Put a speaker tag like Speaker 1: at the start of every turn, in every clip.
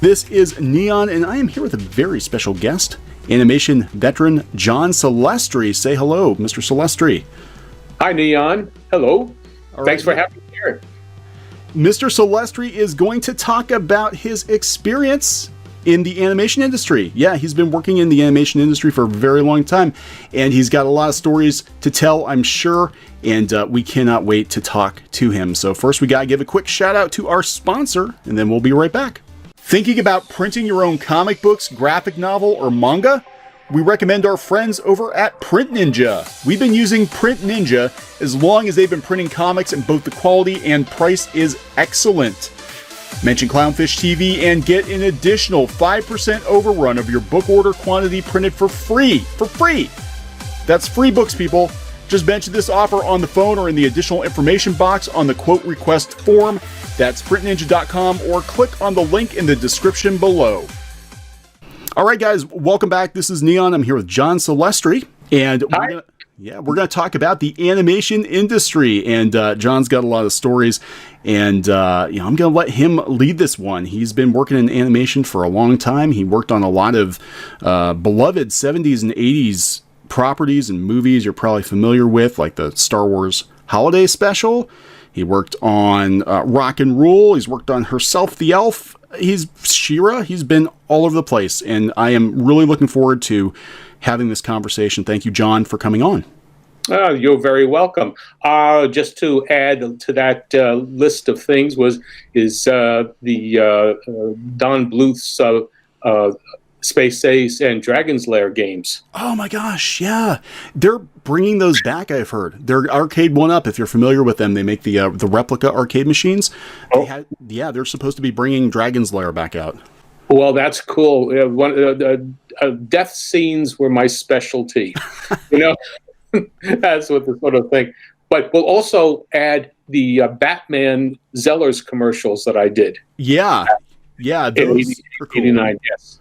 Speaker 1: This is Neon, and I am here with a very special guest, animation veteran John Celestri. Say hello, Mr. Celestri.
Speaker 2: Hi, Neon. Hello.
Speaker 1: All
Speaker 2: Thanks
Speaker 1: right.
Speaker 2: for having me here.
Speaker 1: Mr. Celestri is going to talk about his experience in the animation industry. Yeah, he's been working in the animation industry for a very long time, and he's got a lot of stories to tell, I'm sure, and we cannot wait to talk to him. So first, we got to give a quick shout out to our sponsor, and then we'll be right back. Thinking about printing your own comic books, graphic novel, or manga? We recommend our friends over at Print Ninja. We've been using Print Ninja as long as they've been printing comics, and both the quality and price is excellent. Mention Clownfish TV and get an additional 5% overrun of your book order quantity printed for free. For free! That's free books, people. Just mention this offer on the phone or in the additional information box on the quote request form. That's printninja.com, or click on the link in the description below. All right, guys, welcome back. This is Neon. I'm here with John Celestri, and we're gonna talk about the animation industry. And John's got a lot of stories, and I'm gonna let him lead this one. He's been working in animation for a long time. He worked on a lot of beloved 70s and 80s properties and movies you're probably familiar with, like the Star Wars Holiday Special. He worked on Rock and Roll. He's worked on Herself the Elf. He's She-Ra. He's been all over the place, and I am really looking forward to having this conversation. Thank you, John, for coming on.
Speaker 2: You're very welcome. Just to add to that list of things is the Don Bluth's Space Ace and Dragon's Lair games.
Speaker 1: Oh my gosh, yeah. They're bringing those back, I've heard. They're arcade one-up, if you're familiar with them. They make the replica arcade machines. They're supposed to be bringing Dragon's Lair back out.
Speaker 2: Well, that's cool. Death scenes were my specialty. That's what the sort of thing. But we'll also add the Batman Zellers commercials that I did.
Speaker 1: Yeah, those are cool.
Speaker 2: 89, yes.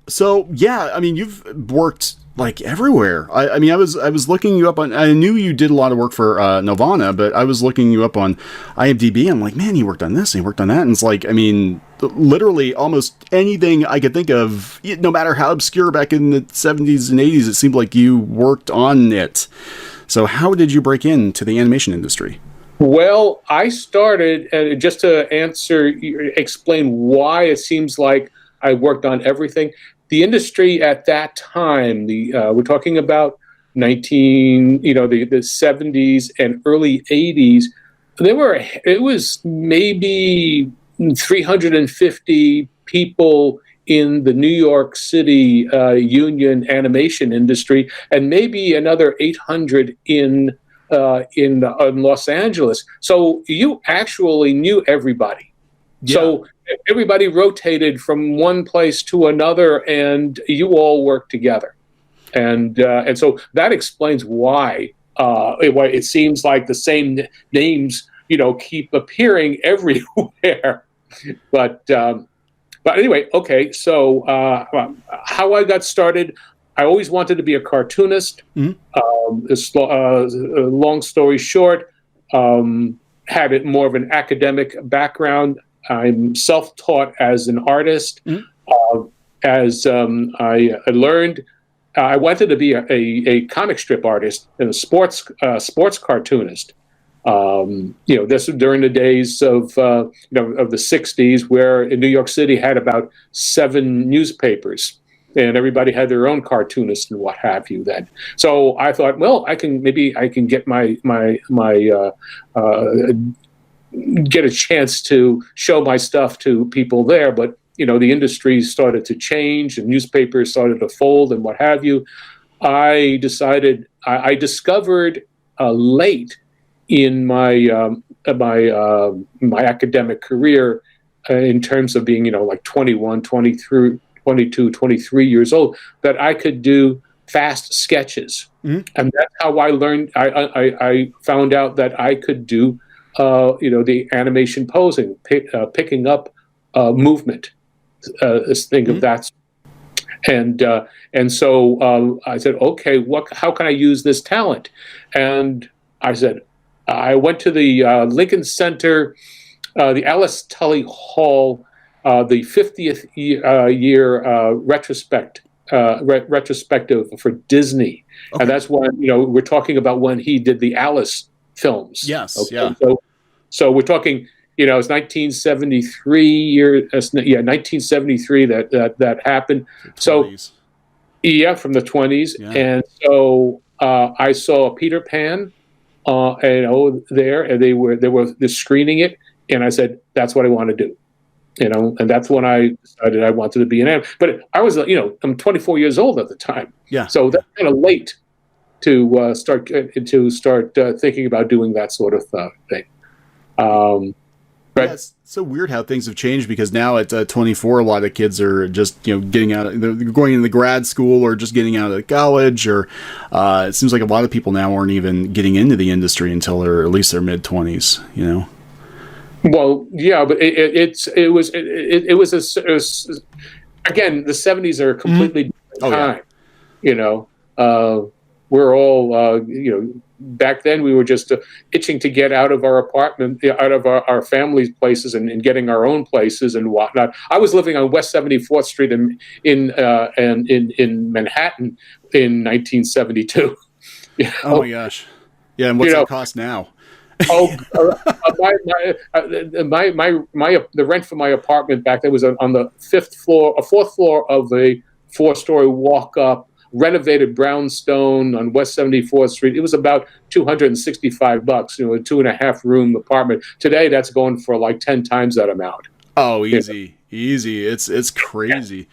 Speaker 1: So yeah, I mean, you've worked like everywhere. I was looking you up on. I knew you did a lot of work for Nelvana, but I was looking you up on IMDb. I'm like, man, he worked on this, and he worked on that, and it's like, I mean, literally almost anything I could think of, no matter how obscure back in the 70s and 80s, it seemed like you worked on it. So how did you break into the animation industry?
Speaker 2: Well, I started just to explain why it seems like I worked on everything. The industry at that time, we're talking about the 70s and early 80s. It was maybe 350 people in the New York City union animation industry, and maybe another 800 in Los Angeles. So you actually knew everybody. Yeah. So everybody rotated from one place to another, and you all worked together, and so that explains why it seems like the same names keep appearing everywhere. But anyway, okay. So how I got started, I always wanted to be a cartoonist. Mm-hmm. Long story short, had it more of an academic background. I'm self-taught as an artist. Mm-hmm. I learned, I wanted to be a comic strip artist and a sports cartoonist. This was during the days of the 60s, where in New York City had about 7 newspapers, and everybody had their own cartoonist and what have you then. So I thought, well, I can get get a chance to show my stuff to people there. But, the industry started to change and newspapers started to fold and what have you. I discovered late in my academic career, in terms of being, like 21, 23, 22, 23 years old, that I could do fast sketches. Mm-hmm. And that's how I learned. I found out that I could do the animation posing, picking up movement, think of that. And so I said, okay, how can I use this talent? And I said, I went to the Lincoln Center, the Alice Tully Hall the 50th year retrospective for Disney, and that's when we're talking about when he did the Alice films.
Speaker 1: Yes,
Speaker 2: okay?
Speaker 1: yeah.
Speaker 2: So we're talking, it's 1973 1973 that happened. So yeah, from the 20s, and so I saw Peter Pan, there, and they're screening it, and I said that's what I want to do. And that's when I decided I wanted to be an animator. But I was, I'm 24 years old at the time.
Speaker 1: Yeah.
Speaker 2: So that's kind of late to start thinking about doing that sort of thing. But
Speaker 1: it's so weird how things have changed, because now at 24, a lot of kids are just, getting out, they're going into grad school or just getting out of college, or it seems like a lot of people now aren't even getting into the industry until they're at least their mid-20s,
Speaker 2: Well, yeah, but it was again, the 70s are a completely different time. We're all back then we were just itching to get out of our apartment, out of our family's places, and getting our own places and whatnot. I was living on West 74th Street in Manhattan in 1972.
Speaker 1: Oh my gosh! Yeah, and what's that cost now?
Speaker 2: The rent for my apartment back then was on the fourth floor of a 4-story walk-up renovated brownstone on West 74th Street. It was about $265, a 2.5 room apartment. Today, that's going for like 10 times that amount.
Speaker 1: Oh, easy. It's crazy.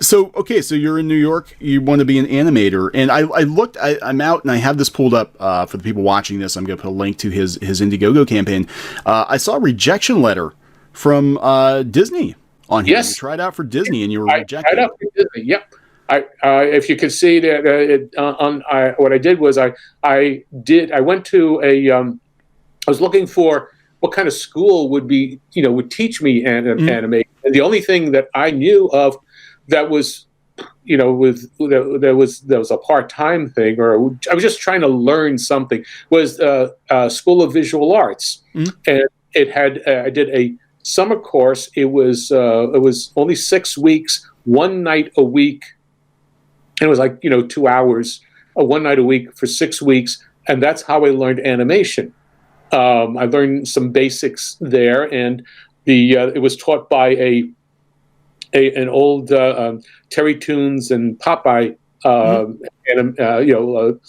Speaker 1: So you're in New York, you want to be an animator, and I'm out and I have this pulled up for the people watching this. I'm going to put a link to his Indiegogo campaign. I saw a rejection letter from Disney on here.
Speaker 2: Yes.
Speaker 1: You tried out for Disney and you were rejected.
Speaker 2: I tried out for Disney, yep. If you could see that, what I did was I went to I was looking for what kind of school would teach me animation, and the only thing that I knew of that was, there was a part-time thing, or I was just trying to learn something, was School of Visual Arts, and it had I did a summer course. It was only 6 weeks, one night a week. And it was like, 2 hours, one night a week for 6 weeks. And that's how I learned animation. I learned some basics there. And it was taught by an old Terry Toons and Popeye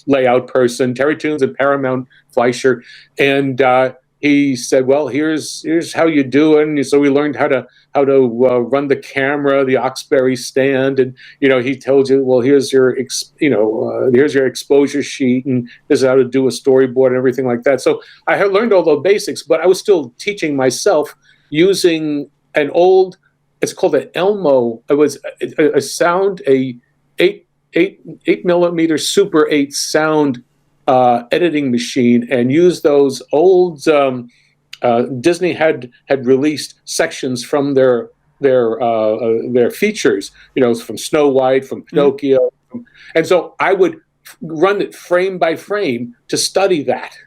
Speaker 2: layout person, Terry Toons and Paramount Fleischer. And he said, well, here's how you do it. And so we learned how to run the camera, the Oxbury stand, and he told you, well, here's your exposure sheet, and this is how to do a storyboard and everything like that. So I had learned all the basics, but I was still teaching myself using an old, it's called an Elmo. It was a sound, a 8mm Super 8 sound editing machine, and use those old Disney had released sections from their features, from Snow White, from Pinocchio, and so I would run it frame by frame to study that.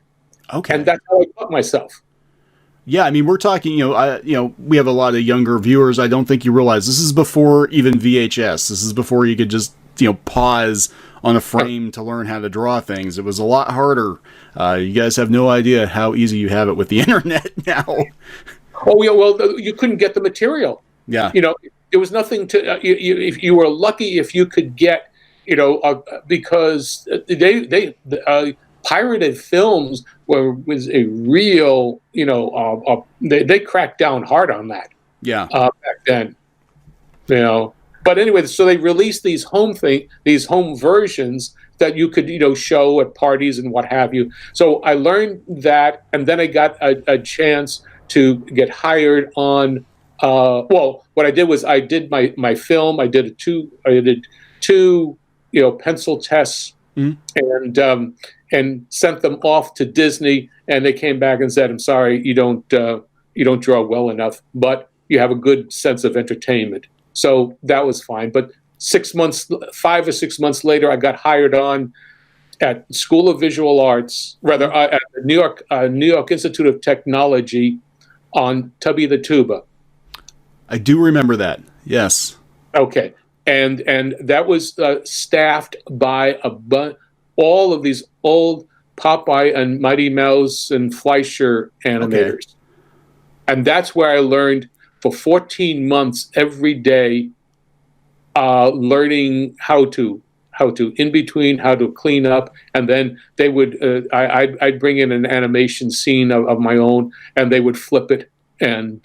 Speaker 2: Okay, and that's how I taught myself.
Speaker 1: Yeah, I mean, we're talking, we have a lot of younger viewers. I don't think you realize this is before even VHS. This is before you could just pause on a frame to learn how to draw things. It was a lot harder. You guys have no idea how easy you have it with the internet now.
Speaker 2: Oh yeah, well, you couldn't get the material.
Speaker 1: Yeah,
Speaker 2: there was nothing to. If you were lucky, if you could get, because they pirated films was a real, they cracked down hard on that.
Speaker 1: Yeah,
Speaker 2: back then, But anyway, so they released these home versions that you could, show at parties and what have you. So I learned that, and then I got a chance to get hired on. What I did was I did my film. I did two pencil tests, and sent them off to Disney, and they came back and said, "I'm sorry, you don't draw well enough, but you have a good sense of entertainment." So that was fine. But 5 or 6 months later, I got hired on at School of Visual Arts, rather at the New York Institute of Technology on Tubby the Tuba.
Speaker 1: I do remember that. Yes.
Speaker 2: Okay, and that was staffed by all of these old Popeye and Mighty Mouse and Fleischer animators,
Speaker 1: Okay.
Speaker 2: and that's where I learned for 14 months every day, learning how to in between, how to clean up, and then they would I'd bring in an animation scene of my own, and they would flip it, and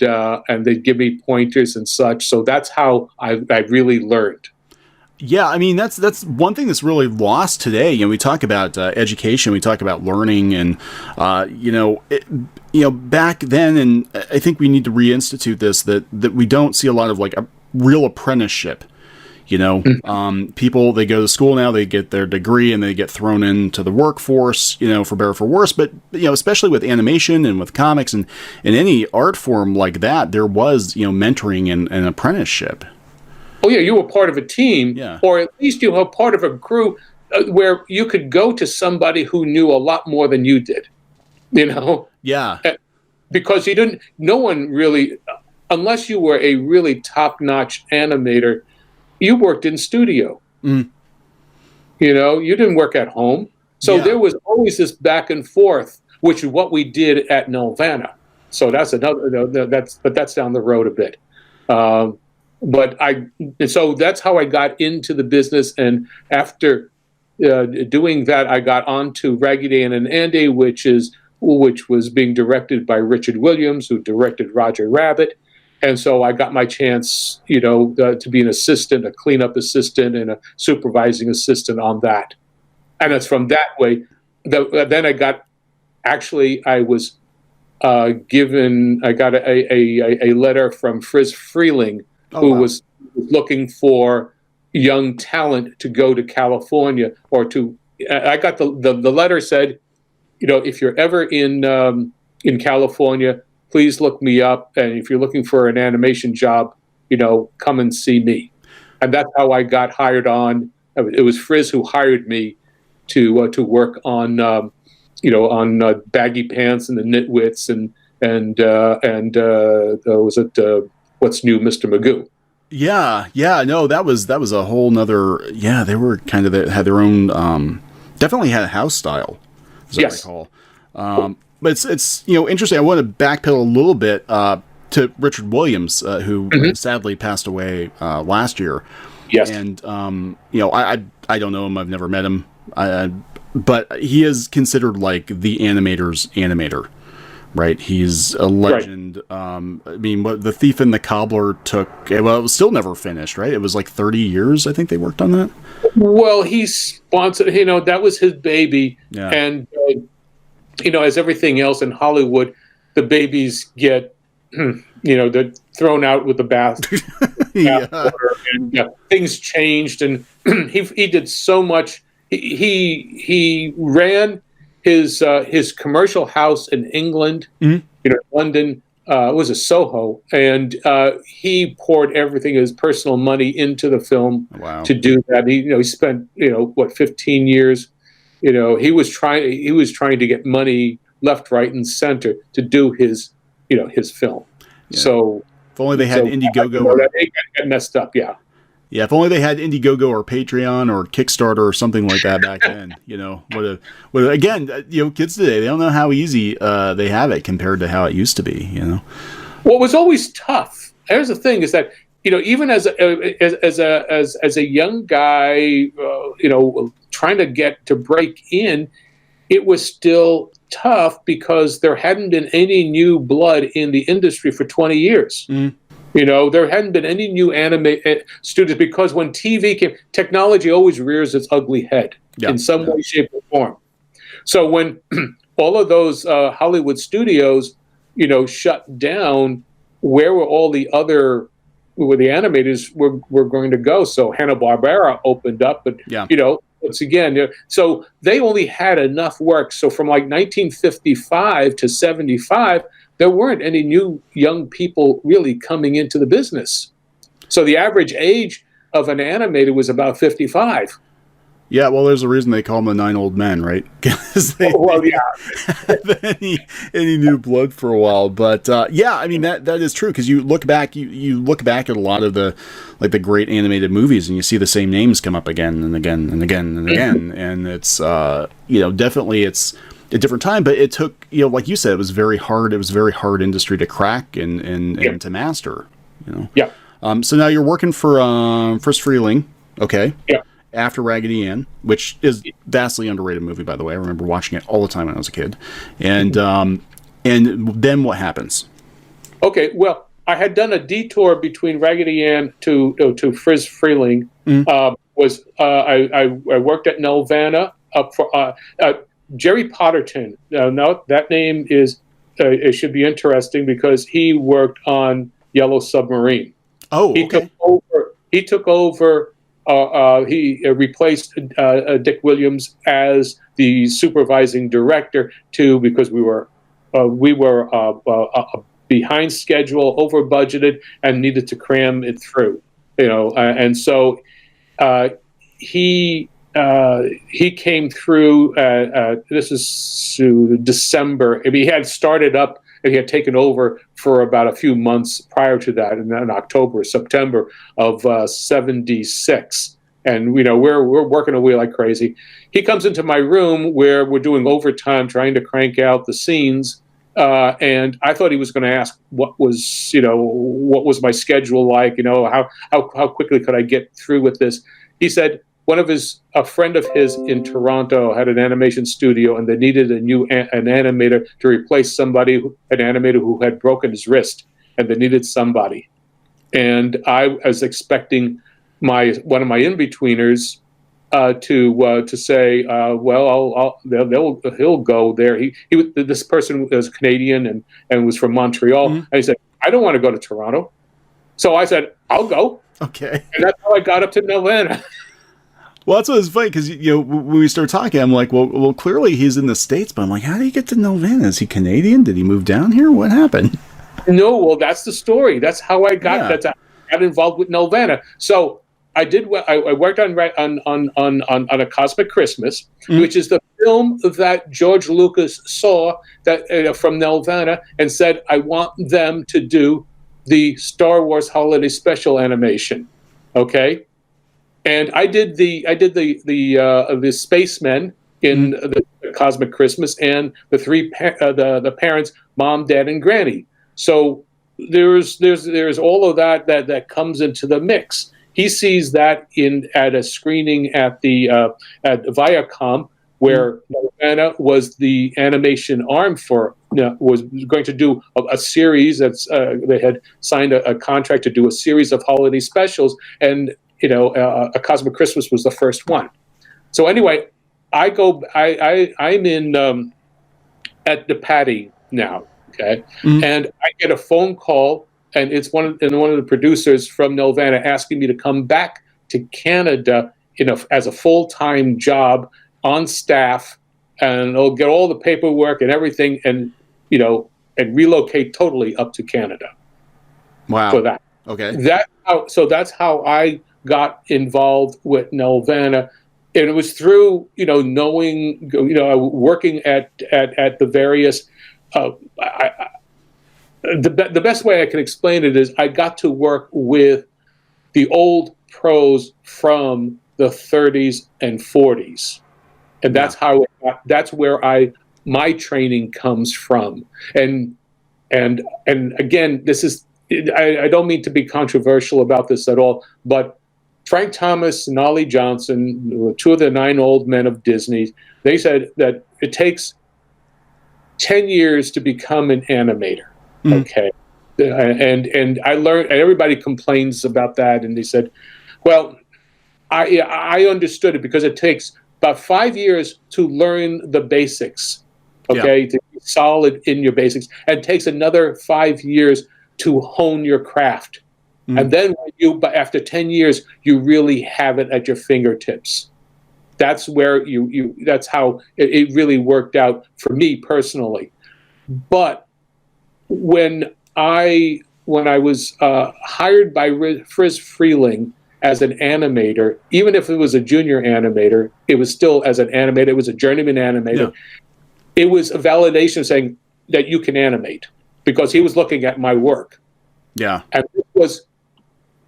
Speaker 2: they'd give me pointers and such. So that's how I really learned.
Speaker 1: Yeah, I mean that's one thing that's really lost today. We talk about education, we talk about learning, and back then, and I think we need to reinstitute this, that we don't see a lot of like a real apprenticeship. People, they go to school now, they get their degree, and they get thrown into the workforce, for better or for worse. But especially with animation and with comics and in any art form like that, there was mentoring and apprenticeship.
Speaker 2: Oh yeah, you were part of a team, or at least you were part of a crew where you could go to somebody who knew a lot more than you did.
Speaker 1: Yeah.
Speaker 2: Because no one really, unless you were a really top-notch animator, you worked in studio. You didn't work at home. So there was always this back and forth, which is what we did at Nelvana. So that's that's down the road a bit. So that's how I got into the business, and after doing that, I got onto Raggedy Ann and Andy, which was being directed by Richard Williams, who directed Roger Rabbit, and so I got my chance, to be an assistant, a cleanup assistant, and a supervising assistant on that, and it's from that way. Then I got, actually, I was given, I got a letter from Friz Freeling, who was looking for young talent to go to California, or to. I got the letter said, if you're ever in California, please look me up, and if you're looking for an animation job, come and see me. And that's how I got hired on. It was Friz who hired me to work on on Baggy Pants and the Nitwits and was it What's New, Mr. Magoo?
Speaker 1: Yeah, no, that was a whole nother. Yeah, they were kind of had their own. Definitely had a house style, as I recall. But it's interesting. I want to backpedal a little bit to Richard Williams, who sadly passed away last year.
Speaker 2: Yes,
Speaker 1: and I don't know him. I've never met him, but he is considered like the animator's animator. Right, he's a legend. Right. I mean, what The Thief and the Cobbler took, it was still never finished, right? It was like 30 years, I think they worked on that.
Speaker 2: Well, he sponsored, that was his baby. Yeah. And, as everything else in Hollywood, the babies get, they're thrown out with the bath. And things changed, and he did so much. He ran his commercial house in England, London, was a Soho, and he poured everything, his personal money, into the film to do that. He spent 15 years. He was trying to get money left, right, and center to do his film. Yeah. So
Speaker 1: if only they had Indiegogo.
Speaker 2: It got messed up, yeah.
Speaker 1: Yeah, if only they had Indiegogo or Patreon or Kickstarter or something like that back then. Again, kids today, they don't know how easy they have it compared to how it used to be.
Speaker 2: What was always tough. Here's the thing: is that even as a young guy, trying to get to break in, it was still tough because there hadn't been any new blood in the industry for 20 years. Mm. There hadn't been any new anime students, because when TV came, technology always rears its ugly head in some way, shape, or form. So when all of those Hollywood studios, shut down, where were all the other, where the animators were going to go? So Hanna-Barbera opened up, but once again, so they only had enough work. So from like 1955 to 75. There weren't any new young people really coming into the business. So the average age of an animator was about 55.
Speaker 1: Yeah, well, there's a reason they call them the Nine Old Men, right? Because they have any new blood for a while. But yeah, I mean that is true, because you look back, you look back at a lot of the great animated movies, and you see the same names come up again and again and again and again, and it's definitely it's a different time, but it took, like you said, it was very hard. It was a very hard industry to crack and to master.
Speaker 2: Yeah.
Speaker 1: So now you're working for Friz Freleng, okay?
Speaker 2: Yeah.
Speaker 1: After Raggedy Ann, which is vastly underrated movie, by the way. I remember watching it all the time when I was a kid. And then what happens?
Speaker 2: Okay, well, I had done a detour between Raggedy Ann to Friz Freleng. I worked at Nelvana up for Jerry Potterton. Now that name is it should be interesting, because he worked on Yellow Submarine.
Speaker 1: Oh, okay.
Speaker 2: He took over. He replaced Dick Williams as the supervising director because we were behind schedule, over budgeted, and needed to cram it through. And so he came through. This is December. I mean, he had started up. He had taken over for about a few months prior to that, in October, September of '76. And we're working away like crazy. He comes into my room where we're doing overtime, trying to crank out the scenes. And I thought he was going to ask what was my schedule like? How quickly could I get through with this? He said a friend of his in Toronto had an animation studio, and they needed an animator to replace an animator who had broken his wrist, and they needed somebody. And I was expecting one of my in-betweeners to say, well, he'll go there. This person was Canadian and was from Montreal. Mm-hmm. And he said, I don't want to go to Toronto. So I said, I'll go.
Speaker 1: Okay.
Speaker 2: And that's how I got up to Nelvana.
Speaker 1: Well, that's what was funny, because when we started talking, I'm like, well, clearly he's in the States, but I'm like, how did he get to Nelvana? Is he Canadian? Did he move down here? What happened?
Speaker 2: No, well, that's the story. That's how I got involved with Nelvana. So I did. I worked on A Cosmic Christmas, mm-hmm. which is the film that George Lucas saw that from Nelvana and said, I want them to do the Star Wars Holiday Special animation. Okay. And I did the spacemen in the Cosmic Christmas, and the three the parents, Mom, Dad, and Granny. So there's all of that comes into the mix. He sees that at a screening at Viacom, where Nelvana was the animation arm was going to do a series. They had signed a contract to do a series of holiday specials, and A Cosmic Christmas was the first one. So anyway, I'm in at the Patty now, okay, mm-hmm. and I get a phone call, and it's one of the producers from Nelvana asking me to come back to Canada, as a full-time job on staff, and I'll get all the paperwork and everything, and and relocate totally up to Canada.
Speaker 1: Wow.
Speaker 2: For that.
Speaker 1: Okay.
Speaker 2: That's how I got involved with Nelvana, and it was through knowing working at the various. The best way I can explain it is I got to work with the old pros from the 30s and 40s, and that's that's where my training comes from. And again, this is I don't mean to be controversial about this at all, but Frank Thomas and Ollie Johnson, two of the 9 old men of Disney, they said that it takes 10 years to become an animator. Mm. Okay. And I learned, and everybody complains about that. And they said, well, I understood it, because it takes about 5 years to learn the basics. Okay. Yeah. To be solid in your basics. And it takes another 5 years to hone your craft. Mm. And then but after 10 years, you really have it at your fingertips. That's where that's how it really worked out for me personally. But when I was hired by Friz Freleng, as an animator, even if it was a junior animator, it was still as an animator. It was a journeyman animator.
Speaker 1: Yeah.
Speaker 2: It was a validation saying that you can animate, because he was looking at my work.
Speaker 1: Yeah.
Speaker 2: And it was,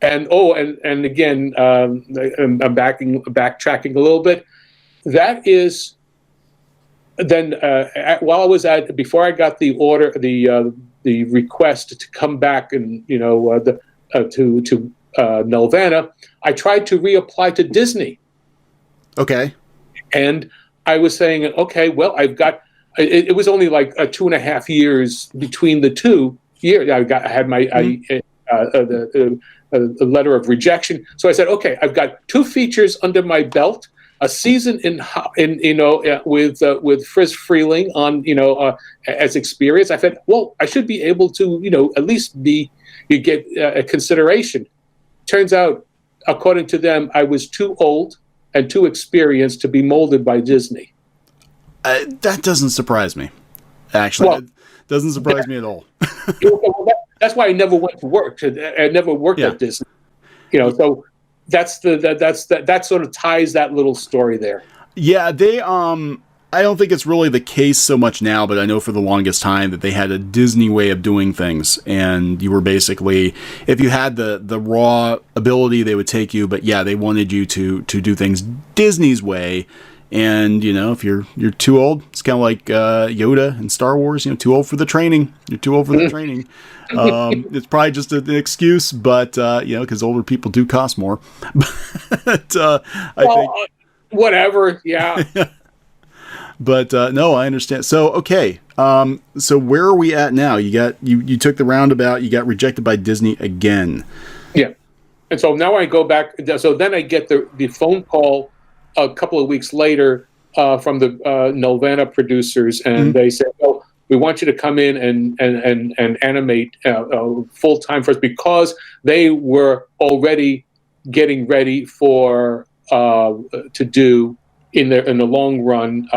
Speaker 2: and again, I'm backtracking a little bit. That is, then while I was before I got the order, the request to come back and to Nelvana, I tried to reapply to Disney.
Speaker 1: Okay.
Speaker 2: And I was saying, okay, well, I've got. It was only like 2.5 years between the 2 years. I had my the letter of rejection. So I said, okay, I've got 2 features under my belt, a season with Friz Freeling on as experience. I said, well, I should be able to at least get a consideration. Turns out, according to them, I was too old and too experienced to be molded by Disney.
Speaker 1: That doesn't surprise me. Actually, it doesn't surprise me at all.
Speaker 2: That's why I never went to work. I never worked at Disney. So that sort of ties that little story there. Yeah,
Speaker 1: they I don't think it's really the case so much now, but I know for the longest time that they had a Disney way of doing things, and you were basically, if you had the raw ability, they would take you, but yeah, they wanted you to do things Disney's way. And, if you're too old, it's kind of like Yoda in Star Wars, too old for the training. You're too old for the training. It's probably just an excuse, but, because older people do cost more. But I think...
Speaker 2: Whatever, yeah.
Speaker 1: But, no, I understand. So, okay. So where are we at now? You took the roundabout. You got rejected by Disney again.
Speaker 2: Yeah. And so now I go back. So then I get the phone call a couple of weeks later from the Nelvana producers, and they said, "Oh, we want you to come in and animate full time for us," because they were already getting ready for to do in the long run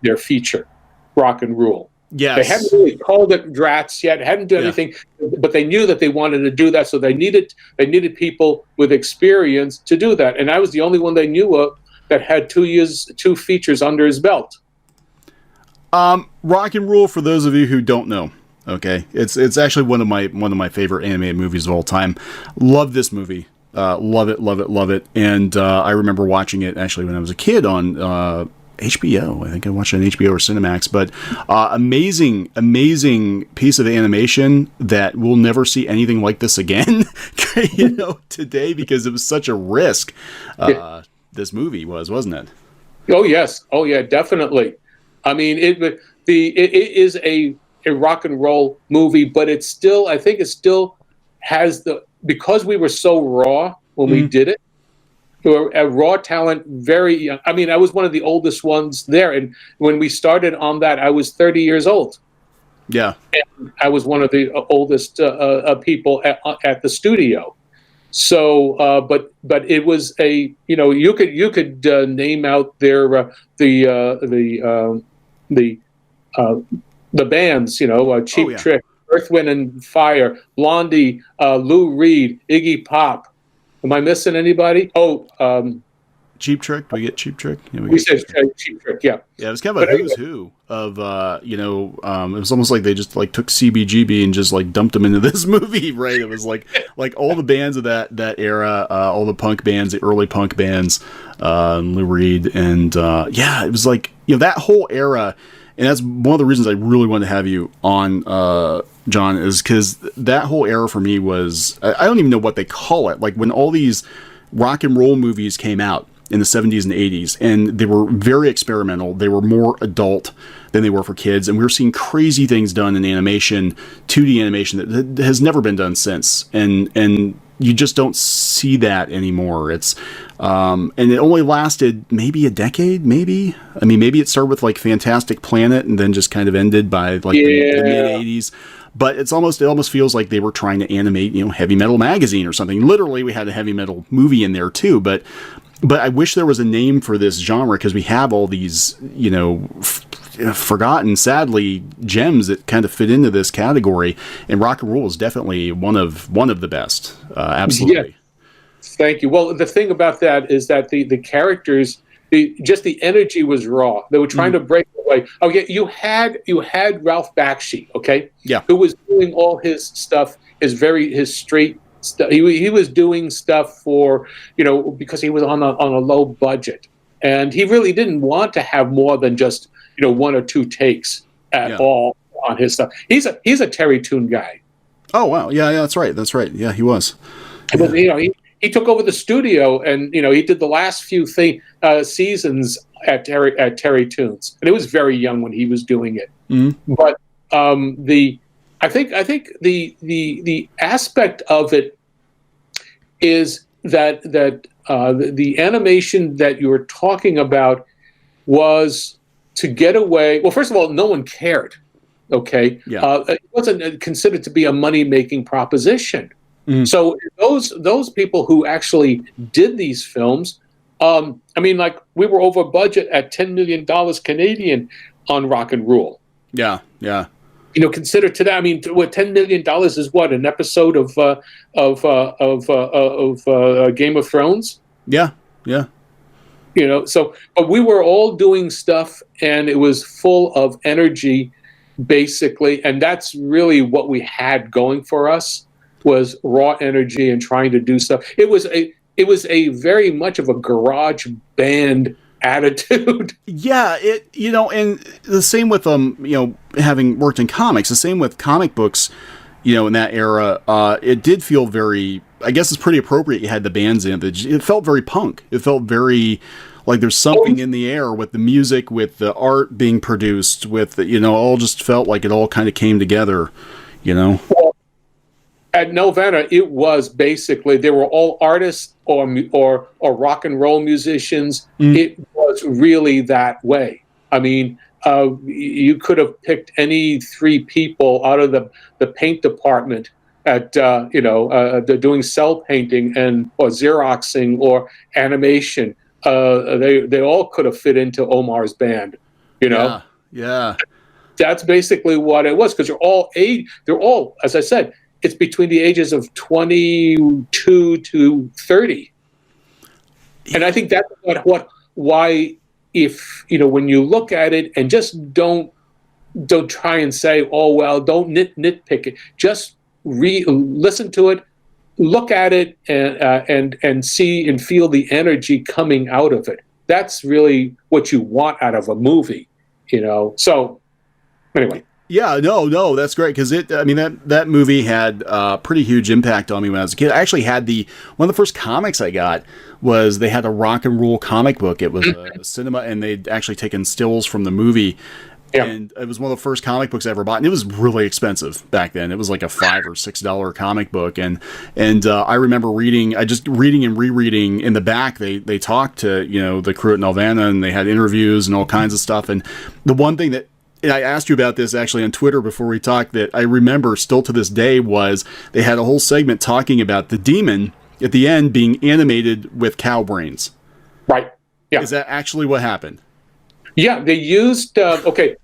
Speaker 2: their feature, Rock and Rule.
Speaker 1: Yes.
Speaker 2: They hadn't really called it Drats yet, hadn't done anything, but they knew that they wanted to do that, so they needed people with experience to do that, and I was the only one they knew of that had 2 features under his belt.
Speaker 1: Rock and Rule, for those of you who don't know, okay, it's actually one of my favorite animated movies of all time. Love this movie. Love it. And I remember watching it actually when I was a kid on HBO. I think I watched it on HBO or Cinemax. But amazing piece of animation that we'll never see anything like this again. Today, because it was such a risk. This movie wasn't it?
Speaker 2: Oh yes, oh yeah, definitely. I mean, it is a rock and roll movie, but I think it still has because we were so raw when we did it. We were a raw talent, very young. I mean, I was one of the oldest ones there, and when we started on that, I was 30 years old. Yeah, and I was one of the oldest people at the studio. So, but it was you could name out their the bands, Cheap Trick, Earth, Wind and Fire, Blondie, Lou Reed, Iggy Pop. Am I missing anybody?
Speaker 1: Cheap Trick. Do we get Cheap Trick? Yeah,
Speaker 2: we said Cheap Trick. Yeah.
Speaker 1: Yeah, it was kind of a who's who of it was almost like they just like took CBGB and just like dumped them into this movie, right? It was like all the bands of that era, all the punk bands, the early punk bands, Lou Reed, and it was like that whole era. And that's one of the reasons I really wanted to have you on, John, is because that whole era for me was, I don't even know what they call it. Like when all these rock and roll movies came out in the 70s and 80s, and they were very experimental. They were more adult than they were for kids. And we were seeing crazy things done in animation, 2D animation that has never been done since. And you just don't see that anymore. It's, and it only lasted maybe a decade, maybe. I mean, maybe it started with like Fantastic Planet and then just kind of ended by like the mid 80s. But it almost feels like they were trying to animate, Heavy Metal Magazine or something. Literally, we had a heavy metal movie in there too. But I wish there was a name for this genre, because we have all these, forgotten, sadly, gems that kind of fit into this category. And Rock and Roll is definitely one of the best. Absolutely.
Speaker 2: Thank you. Well, the thing about that is that the characters, the energy was raw. They were trying to break away. Oh yeah, you had Ralph Bakshi, okay?
Speaker 1: Yeah.
Speaker 2: Who was doing all his stuff, his straight stuff. He was doing stuff for, because he was on a low budget, and he really didn't want to have more than just one or two takes at all on his stuff. He's a Terry Toon guy.
Speaker 1: Oh wow, yeah, that's right. Yeah, he was.
Speaker 2: He took over the studio, and he did the last few seasons at Terry Toons, and it was very young when he was doing it. But I think the aspect of it is that the animation that you were talking about was to get away. Well, first of all, no one cared. Okay, it wasn't considered to be a money-making proposition. So those people who actually did these films, we were over budget at $10 million Canadian on Rock and Rule.
Speaker 1: Yeah.
Speaker 2: Consider today. What $10 million is? What, an episode of Game of Thrones?
Speaker 1: Yeah.
Speaker 2: But we were all doing stuff, and it was full of energy, basically, and that's really what we had going for us. Was raw energy and trying to do stuff. It was a very much of a garage band attitude.
Speaker 1: Yeah, and the same with having worked in comics, the same with comic books, in that era, it did feel very, I guess it's pretty appropriate you had the bands in it. It felt very punk. It felt very like there's something in the air with the music, with the art being produced, with all just felt like it all kind of came together,
Speaker 2: Well, at Nelvana, it was basically they were all artists or rock and roll musicians. It was really that way. You could have picked any three people out of the paint department at doing cell painting or Xeroxing or animation. They all could have fit into Omar's band.
Speaker 1: Yeah.
Speaker 2: That's basically what it was, because they're all, as I said, it's between the ages of 22 to 30. And I think that's why if, when you look at it and just don't try and say, oh, well, don't nitpick it. Just listen to it, look at it, and see and feel the energy coming out of it. That's really what you want out of a movie, So, anyway.
Speaker 1: Yeah, no, that's great, because that movie had a pretty huge impact on me when I was a kid. I actually had one of the first comics I got was they had a Rock and Roll comic book. It was a cinema, and they'd actually taken stills from the movie. Yeah. And it was one of the first comic books I ever bought, and it was really expensive back then. It was like a $5 or $6 comic book, and I remember reading and rereading. In the back, they talked to the crew at Nelvana, and they had interviews and all kinds of stuff. And the one thing that I asked you about this actually on Twitter before we talked that I remember still to this day was they had a whole segment talking about the demon at the end being animated with cow brains.
Speaker 2: Right. Yeah.
Speaker 1: Is that actually what happened?
Speaker 2: Yeah, they used okay.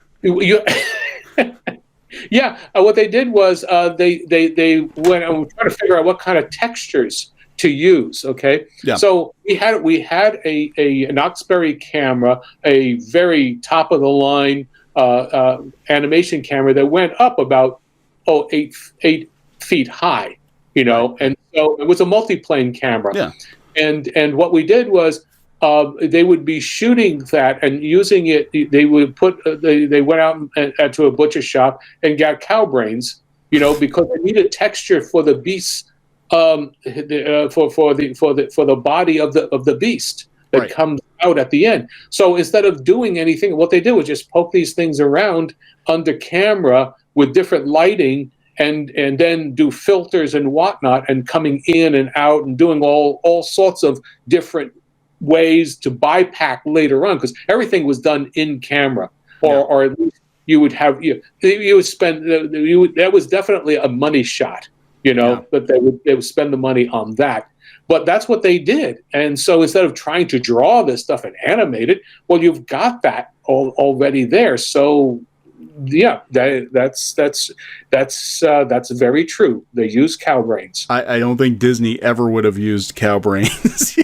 Speaker 2: Yeah, what they did was they went. I'm trying to figure out what kind of textures to use. Okay. Yeah. So we had an Oxbury camera, a very top of the line animation camera that went up about 8 feet high, and so it was a multi-plane camera. Yeah. And what we did was they would be shooting that and using it. They would they went out to a butcher shop and got cow brains, because they needed texture for the beast, for the body of the beast that comes out at the end. So instead of doing anything, what they did was just poke these things around under camera with different lighting, and then do filters and whatnot, and coming in and out and doing all sorts of different ways to bypass later on, because everything was done in camera, or at least you would have you would spend that was definitely a money shot, but they would spend the money on that. But that's what they did. And so instead of trying to draw this stuff and animate it, well, you've got that already there. So, Yeah, that's very true. They use cow brains.
Speaker 1: I don't think Disney ever would have used cow brains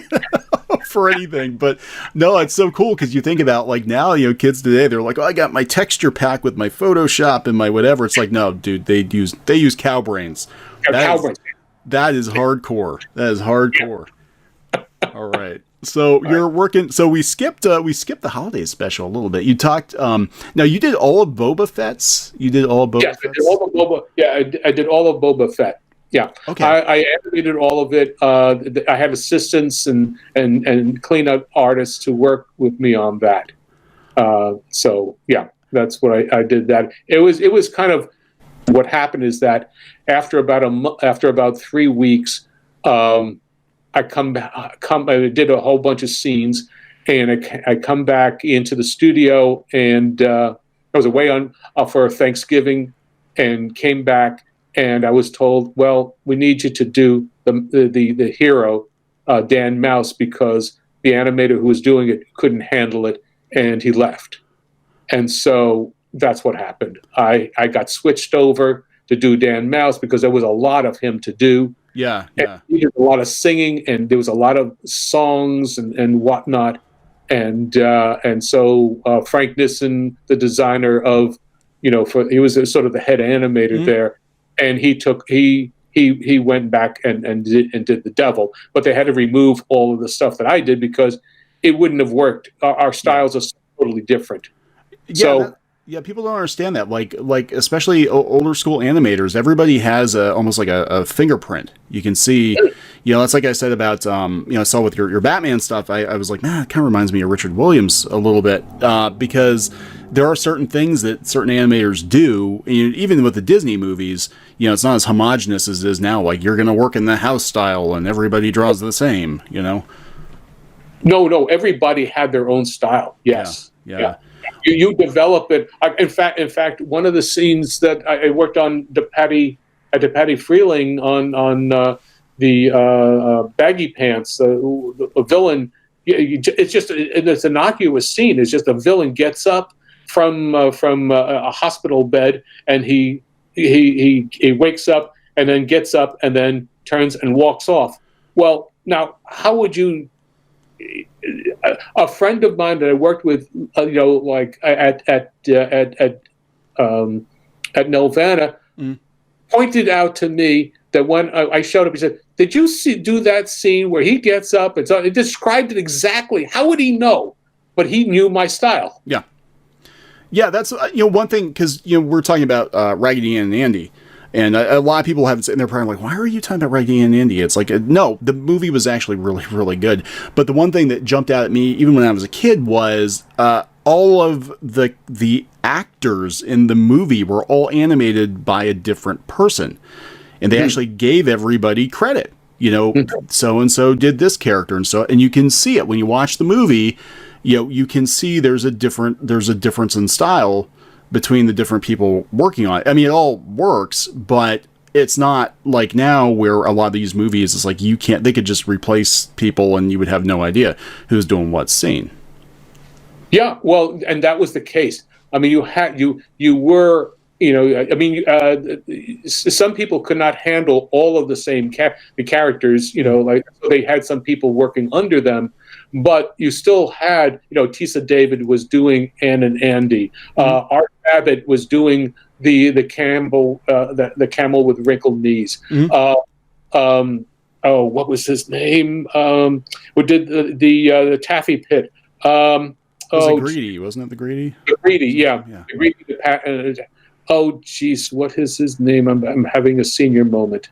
Speaker 1: for anything. But no, it's so cool because you think about like now, kids today, they're like, oh, I got my texture pack with my Photoshop and my whatever. It's like, no, dude, they use cow brains. That is hardcore. That is hardcore. All right. So you're working. So we skipped the holiday special a little bit. You talked. Now you did all of Boba Fett's. You did all of Boba.
Speaker 2: Yes, I did all of Boba. Yeah, I did all of Boba Fett. Yeah. Okay. I animated all of it. I had assistants and cleanup artists to work with me on that. So yeah, that's what I did. That it was kind of what happened is that after about 3 weeks. I did a whole bunch of scenes, and I come back into the studio, and I was away for Thanksgiving, and came back, and I was told, well, we need you to do the hero, Dan Mouse, because the animator who was doing it couldn't handle it, and he left. And so that's what happened. I got switched over to do Dan Mouse because there was a lot of him to do.
Speaker 1: Yeah.
Speaker 2: And he did a lot of singing, and there was a lot of songs and whatnot, and so Frank Nissen, the designer of, he was sort of the head animator there, and he went back and did the Devil, but they had to remove all of the stuff that I did because it wouldn't have worked. Our styles are totally different.
Speaker 1: Yeah, people don't understand that. Like especially older school animators, everybody has almost like a fingerprint. You can see, that's like I said about, I saw with your Batman stuff. I was like, man, it kind of reminds me of Richard Williams a little bit because there are certain things that certain animators do. Even with the Disney movies, it's not as homogenous as it is now. Like you're going to work in the house style and everybody draws the same.
Speaker 2: No, everybody had their own style. Yes.
Speaker 1: Yeah.
Speaker 2: You develop it. In fact, one of the scenes that I worked on Patty Freeling on the baggy pants, a villain. It's just it's an innocuous scene. It's just a villain gets up from a hospital bed, and he wakes up and then gets up and then turns and walks off. Well, now how would you? A friend of mine that I worked with, like at Nelvana, pointed out to me that when I showed up, he said, "Did you do that scene where he gets up?" And so it described it exactly. How would he know? But he knew my style.
Speaker 1: Yeah. That's one thing because we're talking about Raggedy Ann and Andy. And a lot of people haven't seen. They're probably like, "Why are you talking about Raggedy Ann and Andy?" It's like, no, the movie was actually really, really good. But the one thing that jumped out at me, even when I was a kid, was all of the actors in the movie were all animated by a different person, and they actually gave everybody credit. So and so did this character, and you can see it when you watch the movie. You can see there's a difference in style between the different people working on it. I mean, it all works, but it's not like now where a lot of these movies, it's like they could just replace people and you would have no idea who's doing what scene.
Speaker 2: Yeah, well, and that was the case. I mean, you were, some people could not handle all of the same the characters, so they had some people working under them. But you still had, Tisa David was doing Ann and Andy. Art Babbitt was doing the camel, the camel with wrinkled knees. What was his name? Who did the Taffy Pit?
Speaker 1: Was it Greedy? Wasn't it the Greedy?
Speaker 2: The Greedy, yeah. The Greedy. Oh, geez, what is his name? I'm having a senior moment.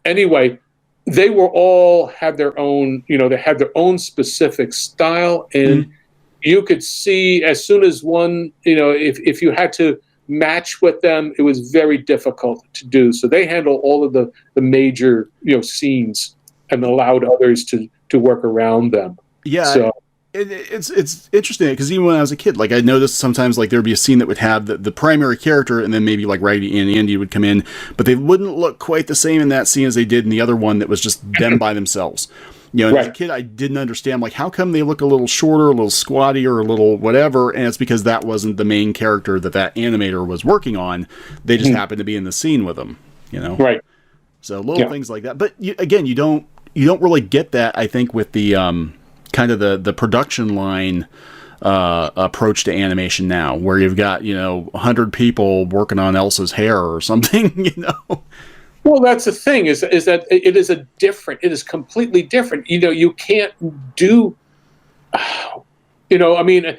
Speaker 2: Anyway. They were all had their own, they had their own specific style, and you could see as soon as one, if you had to match with them, it was very difficult to do. So they handled all of the major, scenes and allowed others to work around them.
Speaker 1: Yeah.
Speaker 2: So,
Speaker 1: it's interesting because even when I was a kid, like I noticed sometimes like there'd be a scene that would have the primary character and then maybe like Raggedy Ann and Andy would come in, but they wouldn't look quite the same in that scene as they did in the other one that was just them by themselves. You know, as a kid, I didn't understand, like, how come they look a little shorter, a little squatty, or a little whatever, and it's because that wasn't the main character that animator was working on. They just happened to be in the scene with them, you know?
Speaker 2: Right.
Speaker 1: So little things like that. But, again, you don't really get that, I think, with the kind of the production line approach to animation now, where you've got, 100 people working on Elsa's hair or something, you know?
Speaker 2: Well, that's the thing is that it is completely different. You can't do, I mean, an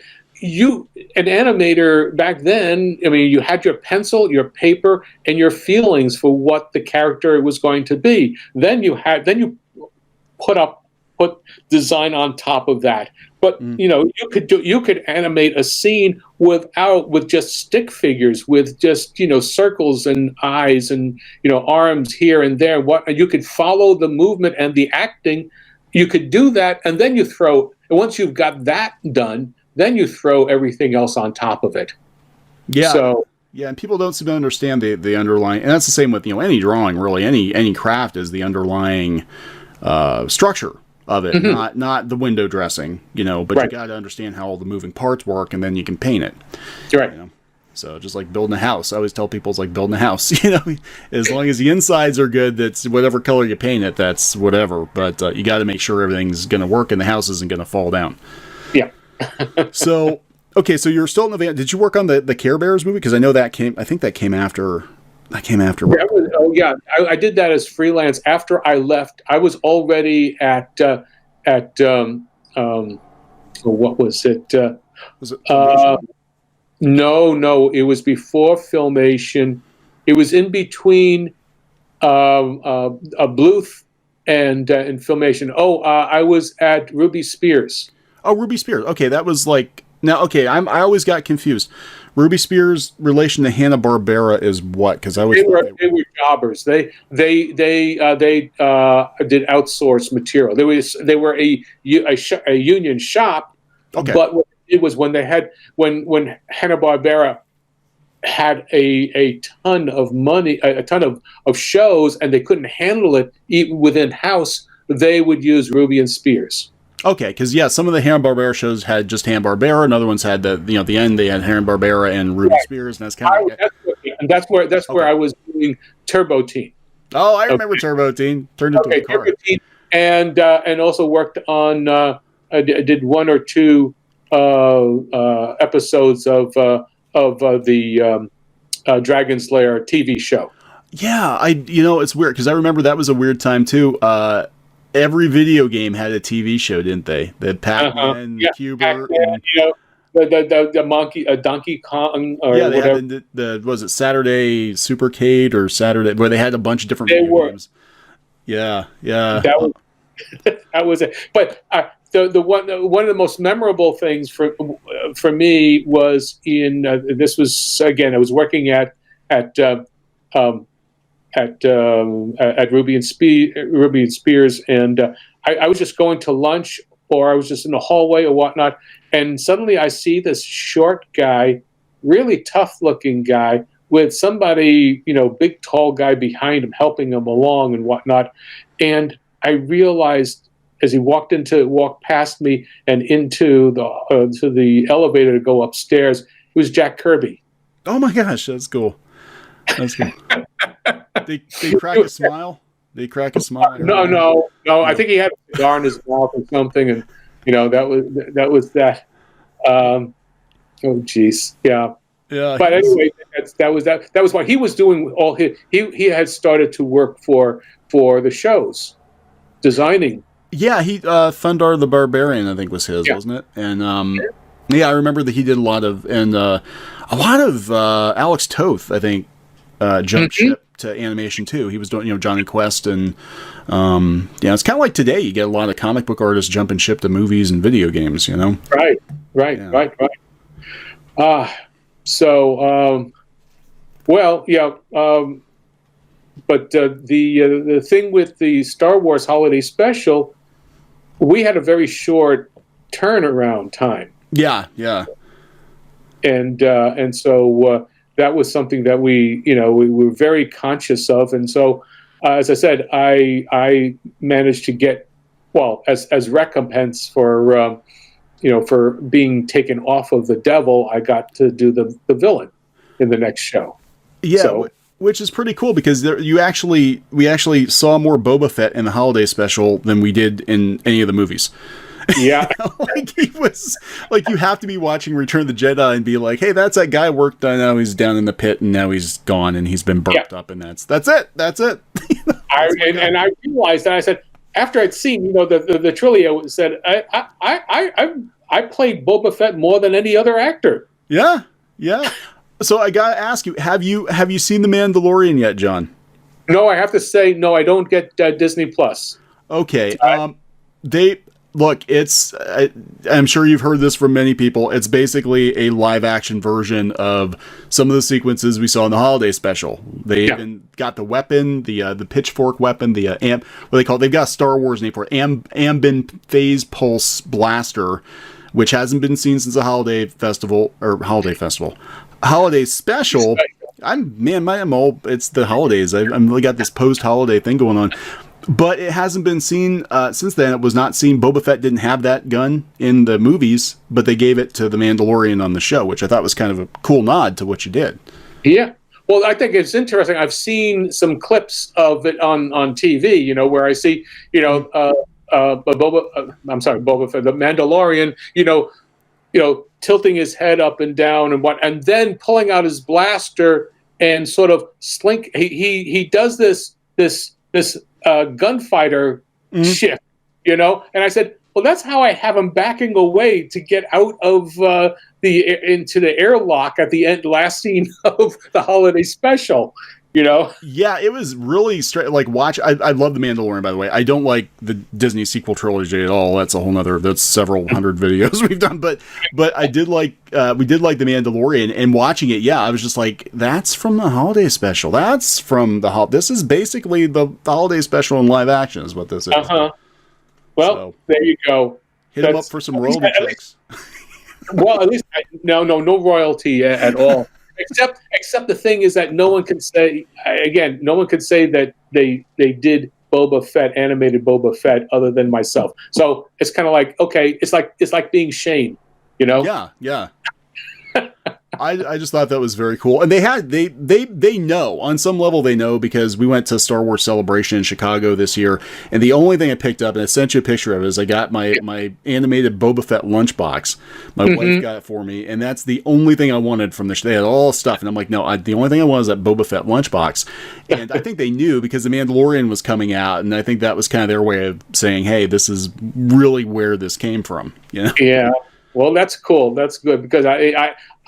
Speaker 2: animator back then, I mean, you had your pencil, your paper, and your feelings for what the character was going to be. Then you put design on top of that. But you could animate a scene with just stick figures, with just circles and eyes and arms here and there. You could follow the movement and the acting. You could do that, and then once you've got that done, then you throw everything else on top of it.
Speaker 1: Yeah.
Speaker 2: So
Speaker 1: yeah, and people don't seem to understand the underlying, and that's the same with any drawing, really. Any craft is the underlying structure of it, not the window dressing, but you got to understand how all the moving parts work, and then you can paint it.
Speaker 2: Right.
Speaker 1: So just like building a house, I always tell people it's like building a house. As long as the insides are good, that's whatever color you paint it, that's whatever. But you got to make sure everything's going to work and the house isn't going to fall down.
Speaker 2: Yeah.
Speaker 1: So okay, so you're still in the van. Did you work on the Care Bears movie? Because I know that came after. I did that as freelance. After I left, I was already at what was it? Was it Filmation?
Speaker 2: No, it was before Filmation. It was in between a Bluth and Filmation. I was at Ruby Spears.
Speaker 1: Oh, Ruby Spears. Okay, that was like now. Okay, I always got confused. Ruby Spears' relation to Hanna-Barbera is what? Because they were
Speaker 2: jobbers. They did outsource material. They were a union shop.
Speaker 1: Okay.
Speaker 2: But what it was when Hanna-Barbera had a ton of money, a ton of shows, and they couldn't handle it even within house, they would use Ruby and Spears.
Speaker 1: Okay, because some of the Hanna-Barbera shows had just Hanna-Barbera, and other ones had at the end they had Hanna-Barbera and Ruby Spears, and that's kind of
Speaker 2: that's where I was doing Turbo Teen.
Speaker 1: Oh, I remember Turbo Teen. Turned into a car.
Speaker 2: Turbo Teen, and also worked on. I did one or two episodes of the Dragon's Lair TV show.
Speaker 1: Yeah, it's weird because I remember that was a weird time too. Every video game had a TV show, didn't they? The Pac-Man, Cubert, the monkey, Donkey Kong, or they whatever. Had was it Saturday Supercade or Saturday, where they had a bunch of different video games. Yeah.
Speaker 2: That was it. But the one of the most memorable things for me was this was again, I was working at Ruby and Spears, and I was just going to lunch, or I was just in the hallway or whatnot, and suddenly I see this short guy, really tough-looking guy, with somebody, big tall guy behind him, helping him along and whatnot, and I realized as he walked past me and into the elevator to go upstairs, it was Jack Kirby.
Speaker 1: Oh my gosh, that's cool. That's cool. They crack a smile. They crack a smile.
Speaker 2: No. I think he had a cigar in his mouth or something, and that was that. Oh, jeez, yeah.
Speaker 1: Yeah.
Speaker 2: But anyway, that was what he was doing. He had started to work for the shows, designing.
Speaker 1: Yeah, he Thundar the Barbarian, I think, was his, wasn't it? And I remember that he did a lot of Alex Toth, I think. Jumped ship to animation too. He was doing, Johnny Quest, and it's kind of like today. You get a lot of comic book artists jumping ship to movies and video games.
Speaker 2: Right. But the thing with the Star Wars Holiday Special, we had a very short turnaround time.
Speaker 1: Yeah.
Speaker 2: And so. That was something that we were very conscious of, and so as I said, I managed to get well, as recompense for for being taken off of the devil, I got to do the villain in the next show.
Speaker 1: Yeah,
Speaker 2: So,
Speaker 1: which is pretty cool because we actually saw more Boba Fett in the holiday special than we did in any of the movies.
Speaker 2: yeah.
Speaker 1: Like he was like, you have to be watching Return of the Jedi and be like, hey, that's that guy worked on, now he's down in the pit and now he's gone and he's been burped up, and that's it.
Speaker 2: I realized that I said, after I'd seen the trilogy, I said I played Boba Fett more than any other actor.
Speaker 1: Yeah. So I gotta ask you, have you seen The Mandalorian yet, John?
Speaker 2: No, I have to say no. I don't get Disney Plus.
Speaker 1: Okay. I'm sure you've heard this from many people. It's basically a live action version of some of the sequences we saw in the holiday special. They even got the weapon, the pitchfork weapon, the what they call it. They've got a Star Wars name for it, Ambin Phase Pulse Blaster, which hasn't been seen since the holiday special. I'm old. It's the holidays. I'm really got this post-holiday thing going on. But it hasn't been seen since then. It was not seen. Boba Fett didn't have that gun in the movies, but they gave it to the Mandalorian on the show, which I thought was kind of a cool nod to what you did. Yeah.
Speaker 2: Well, I think it's interesting. I've seen some clips of it on TV, where I see, Boba Fett, the Mandalorian, tilting his head up and down and then pulling out his blaster and sort of slink. He does this gunfighter shift, and I said, well, that's how I have him backing away to get out of into the airlock at the last scene of the holiday special.
Speaker 1: Yeah, it was really straight. Like, watch. I love The Mandalorian, by the way. I don't like the Disney sequel trilogy at all. That's a whole nother. That's several hundred videos we've done. But I did like. We did like The Mandalorian, and watching it, yeah, I was just like, that's from the holiday special. That's from the This is basically the holiday special in live action, is what this is.
Speaker 2: Well, there you go.
Speaker 1: Hit him up for some royalty checks.
Speaker 2: Well, at least no royalty at all. Except the thing is that no one can say that they did Boba Fett, animated Boba Fett, other than myself. So it's kind of like, okay, it's like being Shane,
Speaker 1: Yeah. I just thought that was very cool. And they know, on some level they know, because we went to Star Wars Celebration in Chicago this year, and the only thing I picked up, and I sent you a picture of it, is I got my animated Boba Fett lunchbox. My wife got it for me, and that's the only thing I wanted from this. They had all stuff, and I'm like, no, the only thing I wanted is that Boba Fett lunchbox. And I think they knew, because The Mandalorian was coming out, and I think that was kind of their way of saying, hey, this is really where this came from.
Speaker 2: Yeah. Well, that's cool. That's good, because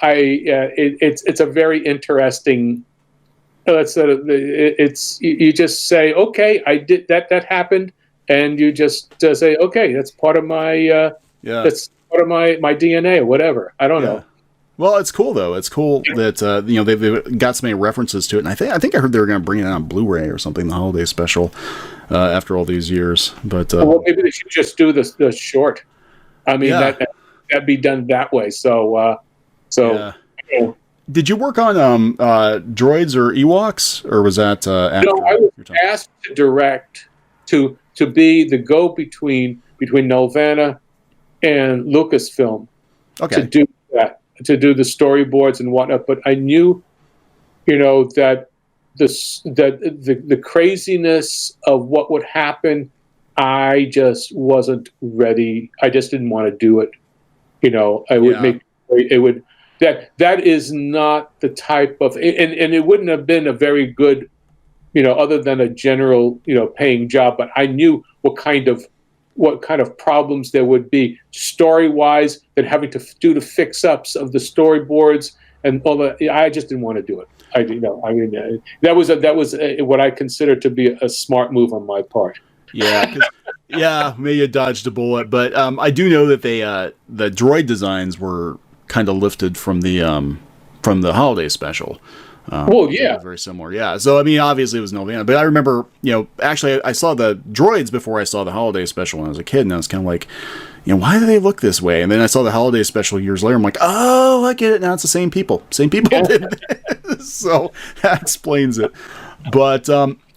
Speaker 2: it's a very interesting. It's you just say, okay, I did that. That happened, and you just say, okay, that's part of my that's part of my DNA or whatever. I don't know.
Speaker 1: Well, it's cool though. It's cool that they've got so many references to it, and I think I heard they were going to bring it on Blu-ray or something, the holiday special, after all these years. But
Speaker 2: well, maybe they should just do the short. I mean, that'd be done that way. So.
Speaker 1: Did you work on droids or Ewoks, or was that after?
Speaker 2: No, I was asked to direct, to be the go-between between Nelvana and Lucasfilm, to do that, to do the storyboards and whatnot. But I knew, that the craziness of what would happen, I just wasn't ready. I just didn't want to do it. That is not the type of, and it wouldn't have been a very good, other than a general, paying job. But I knew what kind of problems there would be story-wise, that having to do the fix-ups of the storyboards and all that. I just didn't want to do it. That was what I consider to be a smart move on my part.
Speaker 1: Yeah, maybe you dodged a bullet, but I do know that they the droid designs were kind of lifted from the holiday special. Very similar. Yeah, so I mean, obviously it was Nelvana, but I remember, actually I saw the droids before I saw the holiday special when I was a kid, and I was kind of like, why do they look this way? And then I saw the holiday special years later. I'm like, oh, I get it now. It's the same people. Did. So that explains it. But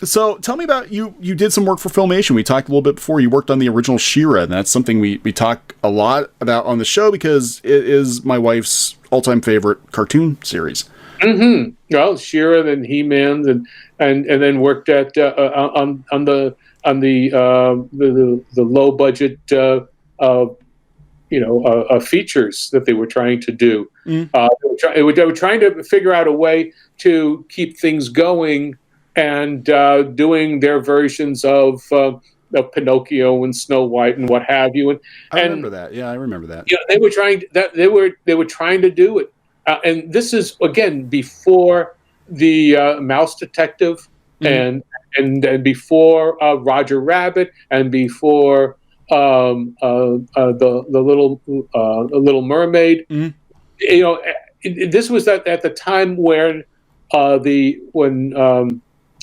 Speaker 1: so tell me about you. You did some work for Filmation. We talked a little bit before. You worked on the original She-Ra, and that's something we talk a lot about on the show because it is my wife's all-time favorite cartoon series.
Speaker 2: Mm-hmm. Well, She-Ra and He-Man, and then worked at on the low budget features that they were trying to do. They were trying to figure out a way to keep things going and doing their versions of Pinocchio and Snow White and what have you.
Speaker 1: I remember that. Yeah, I remember that.
Speaker 2: Yeah, they were trying to do it, and this is again before the Mouse Detective and before Roger Rabbit and before the Little Mermaid. This was at the time where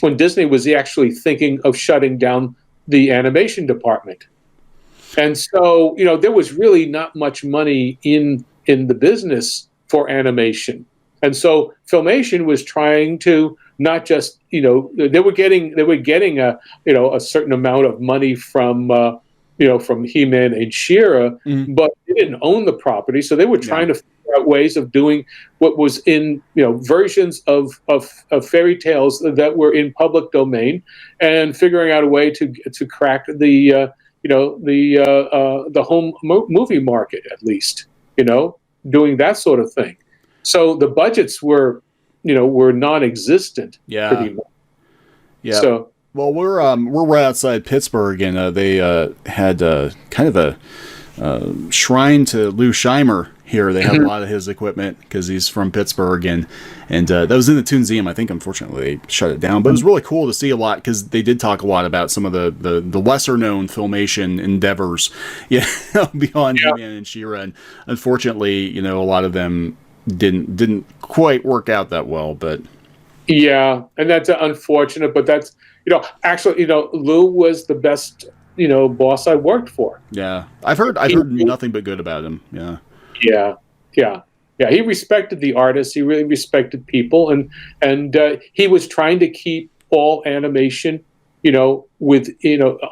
Speaker 2: when Disney was actually thinking of shutting down the animation department, and so there was really not much money in the business for animation, and so Filmation was trying to not just they were getting a certain amount of money from He-Man and She-Ra, but they didn't own the property, so they were trying to figure out ways of doing what was in versions of fairy tales that were in public domain, and figuring out a way to crack the home movie market, at least doing that sort of thing. So the budgets were non-existent.
Speaker 1: Yeah.
Speaker 2: Pretty much. Yeah. So.
Speaker 1: Well, we're right outside Pittsburgh, and they had kind of a shrine to Lou Scheimer here. They had a lot of his equipment because he's from Pittsburgh, and that was in the Toonseum. I think, unfortunately, they shut it down. But it was really cool to see a lot because they did talk a lot about some of the lesser-known Filmation endeavors, beyond He-Man and She-Ra. And unfortunately, a lot of them didn't quite work out that well. But
Speaker 2: yeah, and that's unfortunate. But that's actually, Lou was the best, boss I worked for.
Speaker 1: Yeah, I've heard nothing but good about him.
Speaker 2: Yeah. He respected the artists. He really respected people, and he was trying to keep all animation, with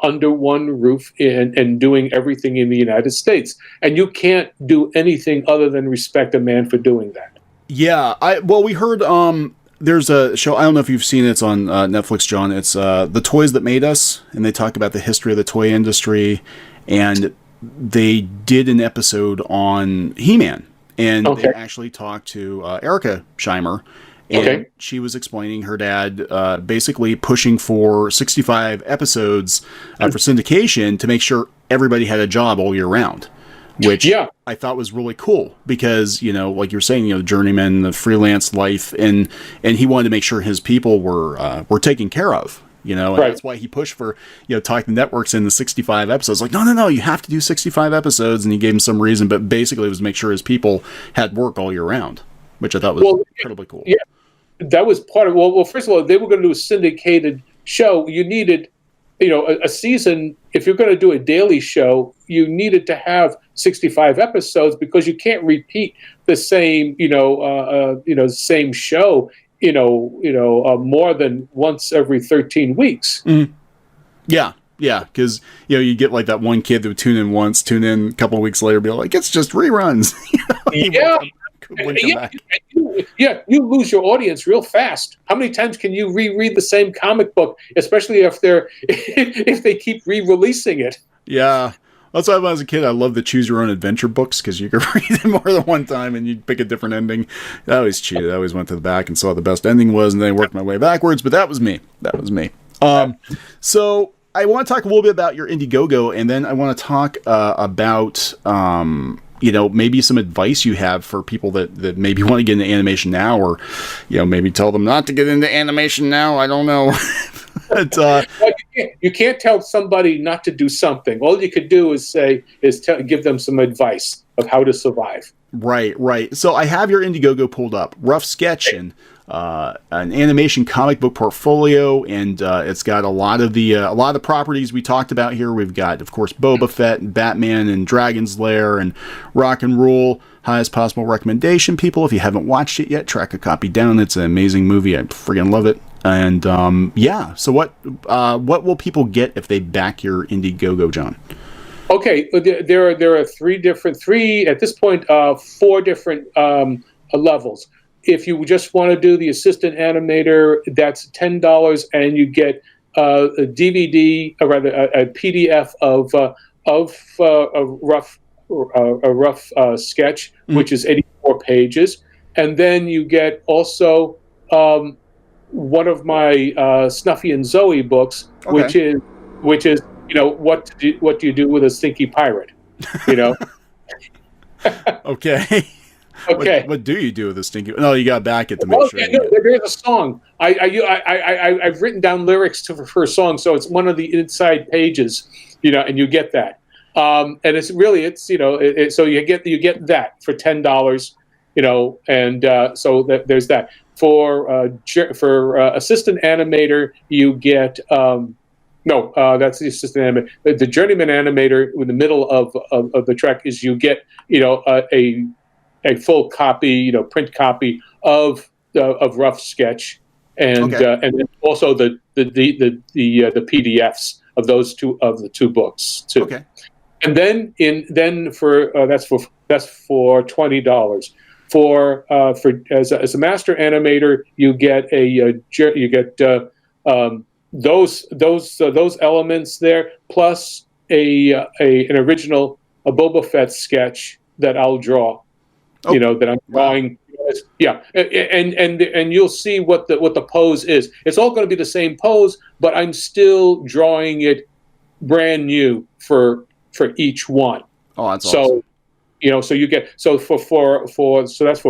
Speaker 2: under one roof and doing everything in the United States. And you can't do anything other than respect a man for doing that.
Speaker 1: Yeah, we heard. There's a show, I don't know if you've seen it, it's on Netflix, John. It's The Toys That Made Us, and they talk about the history of the toy industry, and they did an episode on He-Man, and they actually talked to Erica Scheimer, and she was explaining her dad basically pushing for 65 episodes for syndication to make sure everybody had a job all year round. Which I thought was really cool because, like you're saying, the journeyman, the freelance life, and he wanted to make sure his people were taken care of, and that's why he pushed for, talking to networks in the 65 episodes. Like, no, you have to do 65 episodes, and he gave him some reason, but basically it was to make sure his people had work all year round, which I thought was incredibly cool.
Speaker 2: Yeah, that was part of, well, first of all, they were going to do a syndicated show. You needed, a season. If you're going to do a daily show, you needed to have 65 episodes because you can't repeat the same, same show, more than once every 13 weeks.
Speaker 1: Yeah, because you get like that one kid that would tune in once, tune in a couple of weeks later, be like, it's just reruns.
Speaker 2: You lose your audience real fast. How many times can you reread the same comic book, especially if they keep re-releasing it?
Speaker 1: Yeah. That's why when I was a kid, I loved the Choose Your Own Adventure books because you could read it more than one time and you'd pick a different ending. I always cheated. I always went to the back and saw what the best ending was, and then I worked my way backwards, but that was me. So I want to talk a little bit about your Indiegogo, and then I want to talk about maybe some advice you have for people that maybe want to get into animation now, or maybe tell them not to get into animation now. I don't know. But,
Speaker 2: you can't tell somebody not to do something. All you could do is give them some advice of how to survive.
Speaker 1: Right. So I have your Indiegogo pulled up. Rough sketch, and an animation comic book portfolio, and it's got a lot of the properties we talked about here. We've got, of course, Boba Fett and Batman and Dragon's Lair and Rock and Roll. Highest possible recommendation, people. If you haven't watched it yet, track a copy down. It's an amazing movie. I friggin' love it. And so what will people get if they back your Indiegogo, John?
Speaker 2: Okay, there are at this point, 4 different levels. If you just want to do the assistant animator, that's $10, and you get a DVD, or rather a PDF of a rough sketch, which is 84 pages, and then you get also one of my Snuffy and Zoe books, which is what do you do with a stinky pirate?
Speaker 1: Okay.
Speaker 2: Okay.
Speaker 1: What do you do with a stinky? No, you got back it to make sure.
Speaker 2: Yeah, there's a song. I've written down lyrics for a song, so it's one of the inside pages, and you get that. And it's so you get that for $10, and so there's that. For assistant animator, you get that's the assistant animator. The journeyman animator in the middle of the track is you get a full copy, print copy of rough sketch, and then also the PDFs of the two books too. Okay. And then that's for $20. As a master animator, you get those elements there, plus an original Boba Fett sketch that I'll draw. That I'm drawing. Yeah, and you'll see what the pose is. It's all going to be the same pose, but I'm still drawing it brand new for each one.
Speaker 1: Oh, that's awesome.
Speaker 2: So you get so that's for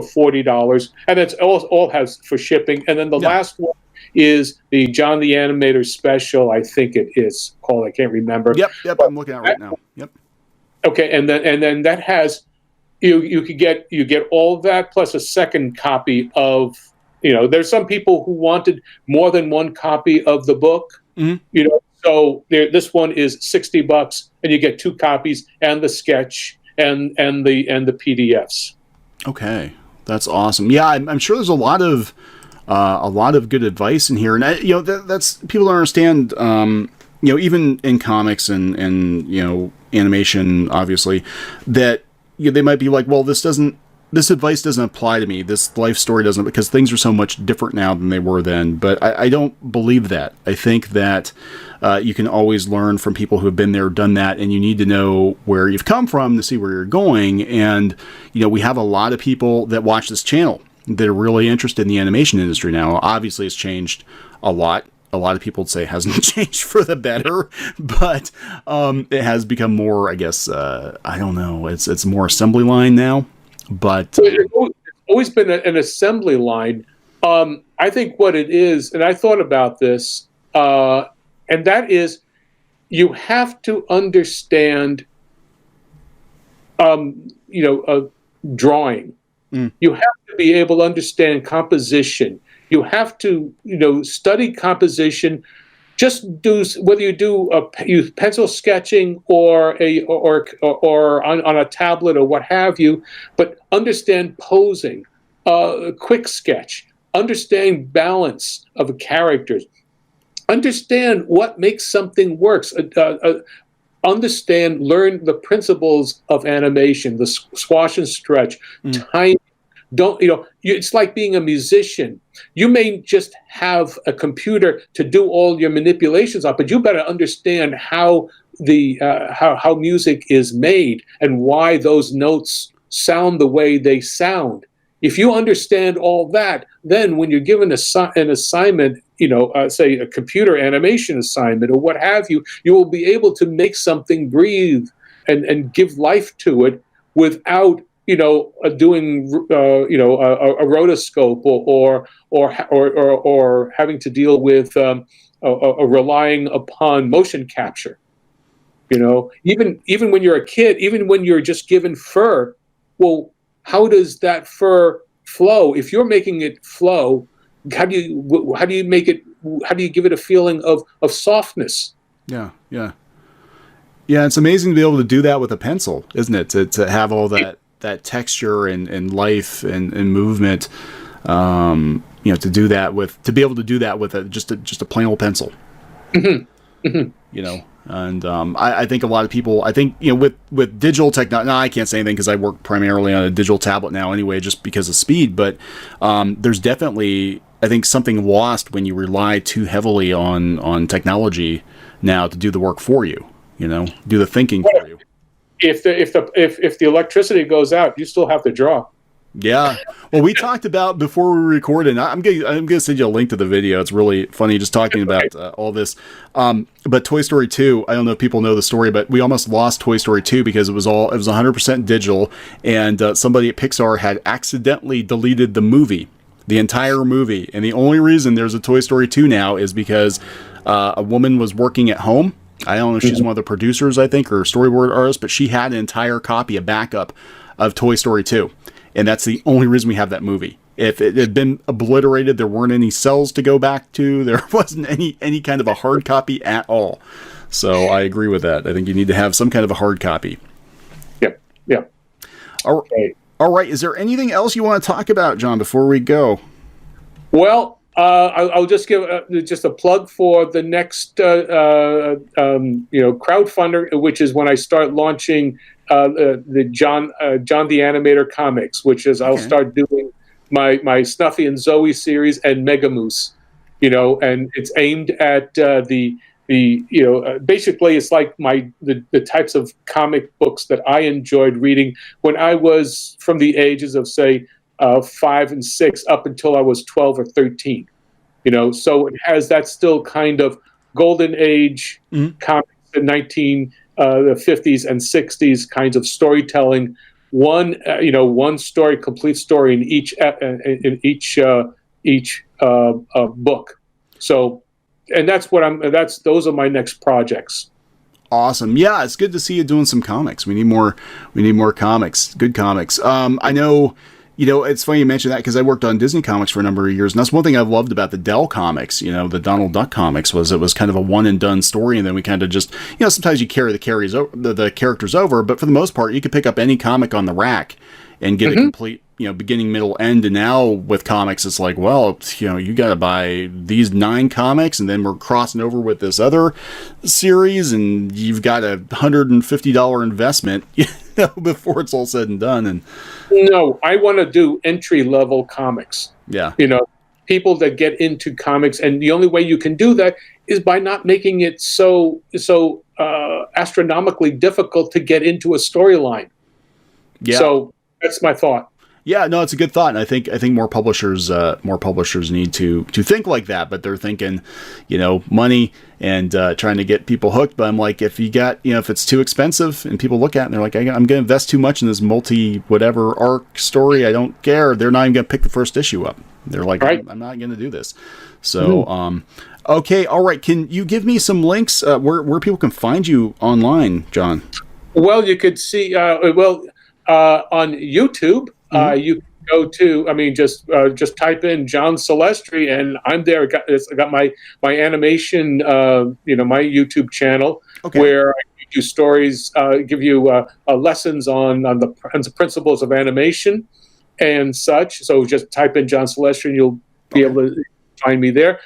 Speaker 2: $40, and that's all has for shipping. And then the last one is the John the Animator special. I think it is called. I can't remember.
Speaker 1: Yep. I'm looking at it right now. Yep.
Speaker 2: Okay, and then that has you get all that plus a second copy of. There's some people who wanted more than one copy of the book. Mm-hmm. So this one is $60, and you get 2 copies and the sketch and the PDFs. Okay,
Speaker 1: that's awesome. Yeah, I'm sure there's a lot of good advice in here, and that's people don't understand. Even in comics and animation, obviously, that they might be like, well, this advice doesn't apply to me. This life story doesn't, because things are so much different now than they were then. But I don't believe that. I think that you can always learn from people who have been there, done that, and you need to know where you've come from to see where you're going. And, we have a lot of people that watch this channel that are really interested in the animation industry now. Obviously, it's changed a lot. A lot of people would say it hasn't changed for the better, but it has become more, I guess, I don't know, it's more assembly line now. But
Speaker 2: it's always been an assembly line. I think what it is, and I thought about this, and that is, you have to understand, drawing. You have to be able to understand composition. You have to, study composition. Just do, whether you do use pencil sketching or on a tablet or what have you, but understand posing, quick sketch, understand balance of the characters, understand what makes something works, learn the principles of animation, the squash and stretch, time. It's like being a musician. You may just have a computer to do all your manipulations on, but you better understand how how music is made and why those notes sound the way they sound. If you understand all that, then when you're given an assignment, say a computer animation assignment or what have you, you will be able to make something breathe and give life to it without doing a rotoscope or having to deal with relying upon motion capture. Even when you're a kid, even when you're just given fur, well, how does that fur flow? If you're making it flow, how do you make it? How do you give it a feeling of softness?
Speaker 1: Yeah. It's amazing to be able to do that with a pencil, isn't it? To have all that texture and life and movement. To be able to do that with just a plain old pencil.
Speaker 2: Mm-hmm. Mm-hmm.
Speaker 1: And I think a lot of people, with digital technology, I can't say anything because I work primarily on a digital tablet now anyway, just because of speed. But there's definitely, I think, something lost when you rely too heavily on technology now to do the work for you. Do the thinking for you.
Speaker 2: If the electricity goes out, you still have to draw.
Speaker 1: Yeah. Well, we talked about before we recorded. I'm gonna send you a link to the video. It's really funny just talking about all this. But Toy Story 2, I don't know if people know the story, but we almost lost Toy Story 2 because it was 100% digital, and somebody at Pixar had accidentally deleted the entire movie. And the only reason there's a Toy Story 2 now is because a woman was working at home. I don't know if she's one of the producers, I think, or storyboard artist, but she had an entire copy, a backup of Toy Story 2. And that's the only reason we have that movie. If it had been obliterated, there weren't any cells to go back to. There wasn't any kind of a hard copy at all. So I agree with that. I think you need to have some kind of a hard copy.
Speaker 2: Yeah.
Speaker 1: All right. Is there anything else you want to talk about, John, before we go?
Speaker 2: Well, I'll just give just a plug for the next crowdfunder, which is when I start launching the John the Animator comics, which is I'll start doing my Snuffy and Zoe series and Mega Moose, and it's aimed at basically it's like the types of comic books that I enjoyed reading when I was from the ages of say 5 and 6 up until I was 12 or 13. So it has that still kind of golden age comics in the 50s and 60s kinds of storytelling. One story, complete story in each book. So, and those are my next projects.
Speaker 1: Awesome. Yeah, it's good to see you doing some comics. We need more comics, good comics. I know, it's funny you mentioned that because I worked on Disney comics for a number of years, and that's one thing I've loved about the Dell comics, the Donald Duck comics, was it was kind of a one and done story, and then we kind of just, sometimes you carry the characters over, but for the most part, you could pick up any comic on the rack and get a complete, beginning, middle, end. And now with comics, it's like, well, you got to buy these 9 comics, and then we're crossing over with this other series, and you've got $150 investment, before it's all said and done. And
Speaker 2: no, I want to do entry level comics.
Speaker 1: Yeah.
Speaker 2: People that get into comics, and the only way you can do that is by not making it so astronomically difficult to get into a storyline.
Speaker 1: Yeah.
Speaker 2: So that's my thought.
Speaker 1: Yeah, no, it's a good thought, and I think more publishers need to think like that, but they're thinking, money and trying to get people hooked. But I'm like, if if it's too expensive and people look at it and they're like, I'm going to invest too much in this multi-whatever arc story, I don't care. They're not even going to pick the first issue up. They're like, right. I'm not going to do this. So, okay, all right. Can you give me some links where people can find you online, John? Well,
Speaker 2: you could see, on YouTube. You can go to, just type in John Celestri, and I'm there. I got my animation, my YouTube channel, where I do stories, give you lessons on the principles of animation and such. So just type in John Celestri, and you'll be able to find me there.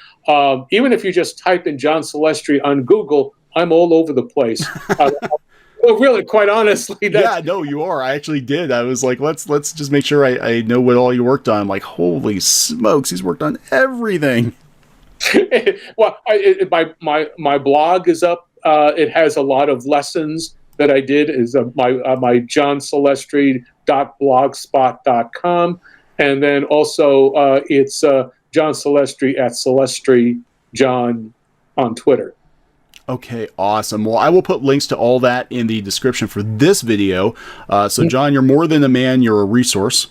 Speaker 2: Even if you just type in John Celestri on Google, I'm all over the place. Well, really, quite honestly.
Speaker 1: Yeah, no, you are. I actually did. I was like, let's just make sure I know what all you worked on. I'm like, holy smokes, he's worked on everything.
Speaker 2: Well, my blog is up. It has a lot of lessons that I did. Is my johncelestri.blogspot.com, and then also it's John Celestri at Celestri John on Twitter.
Speaker 1: Okay, awesome. Well, I will put links to all that in the description for this video. So, John, you're more than a man, you're a resource.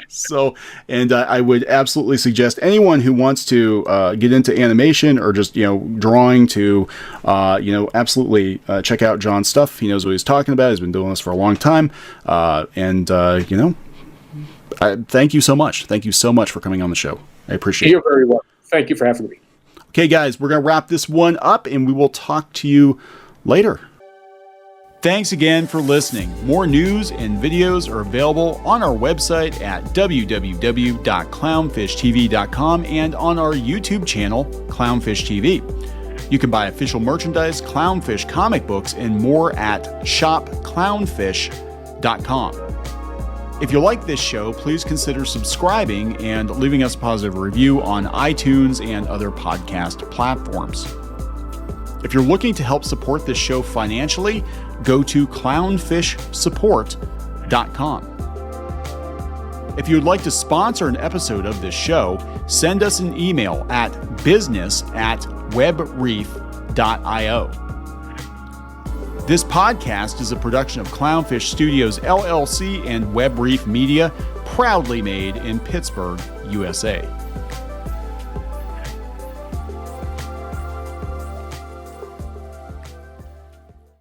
Speaker 1: So, and I would absolutely suggest anyone who wants to get into animation or just, drawing to, absolutely check out John's stuff. He knows what he's talking about. He's been doing this for a long time. Thank you so much. Thank you so much for coming on the show. I appreciate it.
Speaker 2: You're very welcome. Thank you for having me.
Speaker 1: Okay, guys, we're going to wrap this one up, and we will talk to you later. Thanks again for listening. More news and videos are available on our website at www.clownfishtv.com and on our YouTube channel, Clownfish TV. You can buy official merchandise, Clownfish comic books, and more at shopclownfish.com. If you like this show, please consider subscribing and leaving us a positive review on iTunes and other podcast platforms. If you're looking to help support this show financially, go to clownfishsupport.com. If you would like to sponsor an episode of this show, send us an email at business@webreef.io. This podcast is a production of Clownfish Studios, LLC and Web Reef Media, proudly made in Pittsburgh, USA.